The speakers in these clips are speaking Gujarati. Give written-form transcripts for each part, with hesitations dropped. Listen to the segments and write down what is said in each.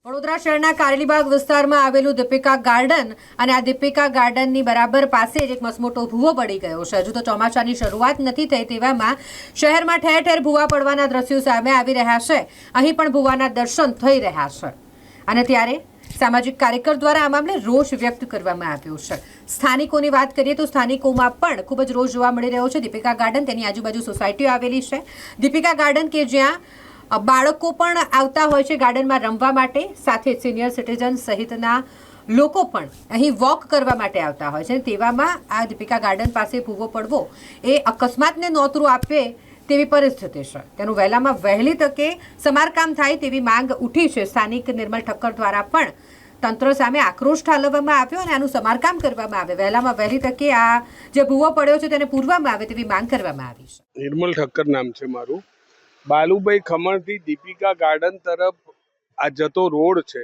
વડોદરા શહેરના કારેલીબાગ વિસ્તારમાં આવેલું દીપિકા ગાર્ડન અને આ દીપિકા ગાર્ડનની બરાબર પાસે જ એક મસમોટો ભૂવો પડી ગયો છે. હજુ તો ચોમાસાની શરૂઆત નથી થઈ તેવામાં શહેરમાં ઠેર ઠેર ભૂવા પડવાના દ્રશ્યો સામે આવી રહ્યા છે. અહીં પણ ભૂવાના દર્શન થઈ રહ્યા છે અને ત્યારે સામાજિક કાર્યકર દ્વારા આ મામલે રોષ વ્યક્ત કરવામાં આવ્યો છે. સ્થાનિકોની વાત કરીએ તો સ્થાનિકોમાં પણ ખૂબ જ રોષ જોવા મળી રહ્યો છે. દીપિકા ગાર્ડન, તેની આજુબાજુ સોસાયટીઓ આવેલી છે. દીપિકા ગાર્ડન કે જ્યાં બાળકો પણ આવતા હોય છે ગાર્ડનમાં રમવા માટે, સાથે સિનિયર સિટીઝન સહિતના લોકો પણ અહીં વોક કરવા માટે આવતા હોય છે. તેવામાં આ દીપિકા ગાર્ડન પાસે ભૂવો પડવો એ અકસ્માતને નોતરું આપે તેવી પરિસ્થિતિ છે. તેનું વહેલામાં વહેલી તકે સમારકામ થાય તેવી માંગ ઉઠી છે. સ્થાનિક નિર્મલ ઠક્કર દ્વારા પણ તંત્ર સામે આક્રોશ ઠાલવવામાં આવ્યો અને આનું સમારકામ કરવામાં આવે, વહેલામાં વહેલી તકે આ જે ભૂવો પડ્યો છે તેને પૂરવામાં આવે તેવી માંગ કરવામાં આવી છે. નિર્મલ ઠક્કર નામ છે મારું. બાલુભાઈ ખમણથી દીપિકા ગાર્ડન તરફ આ જતો રોડ છે,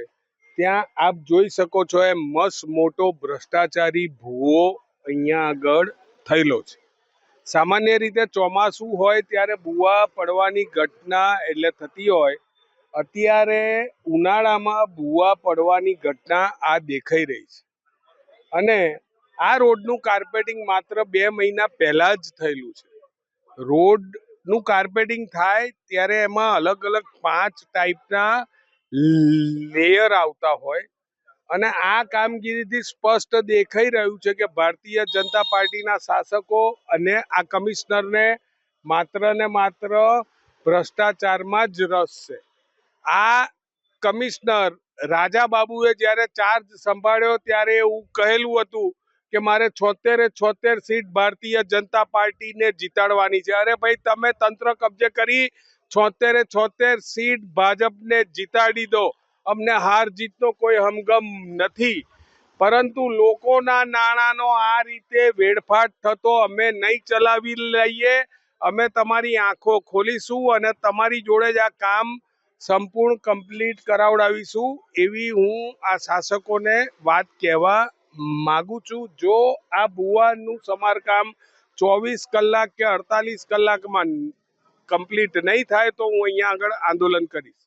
ત્યાં આપ જોઈ શકો છો એ મસ્ત મોટો ભ્રષ્ટાચારી ભૂવો અહીંયા આગળ થયેલો છે. સામાન્ય રીતે ચોમાસું હોય ત્યારે ભૂવા પડવાની ઘટના એટલે થતી હોય, અત્યારે ઉનાળામાં ભૂવા પડવાની ઘટના આ દેખાઈ રહી છે. અને આ રોડનું કાર્પેટિંગ માત્ર 2 મહિના પહેલા જ થયેલું છે. રોડનું કાર્પેટિંગ થાય ત્યારે એમાં અલગ અલગ 5 ટાઈપના લેયર આવતા હોય અને આ કામગીરીથી સ્પષ્ટ દેખાઈ રહ્યું છે કે ભારતીય જનતા પાર્ટીના શાસકો અને આ કમિશનરને માત્ર ને માત્ર ભ્રષ્ટાચારમાં જ રસ છે. આ કમિશનર રાજા બાબુએ જ્યારે ચાર્જ સંભાળ્યો ત્યારે એવું કહેલું હતું કે મારે 76 સીટ ભારતીય જનતા પાર્ટીને જીતાડવાની છે. અરે ભાઈ, તમે તંત્ર કબજે કરી 76 સીટ ભાજપને જીતાડી દો, અમને હાર જીતનો કોઈ હમગમ નથી. પરંતુ લોકોના નાણાંનો આ રીતે વેડફાટ થતો અમે નહીં ચલાવી લઈએ. અમે તમારી આંખો ખોલીશું અને તમારી જોડે જ આ કામ સંપૂર્ણ કમ્પ્લીટ કરાવડાવીશું એવી હું આ શાસકોને વાત કહેવા માગું છું. જો આ ભૂવાનું સમારકામ 24 કલાક કે 48 કલાકમાં કમ્પ્લીટ નહીં થાય તો હું અહીંયા આગળ આંદોલન કરીશ.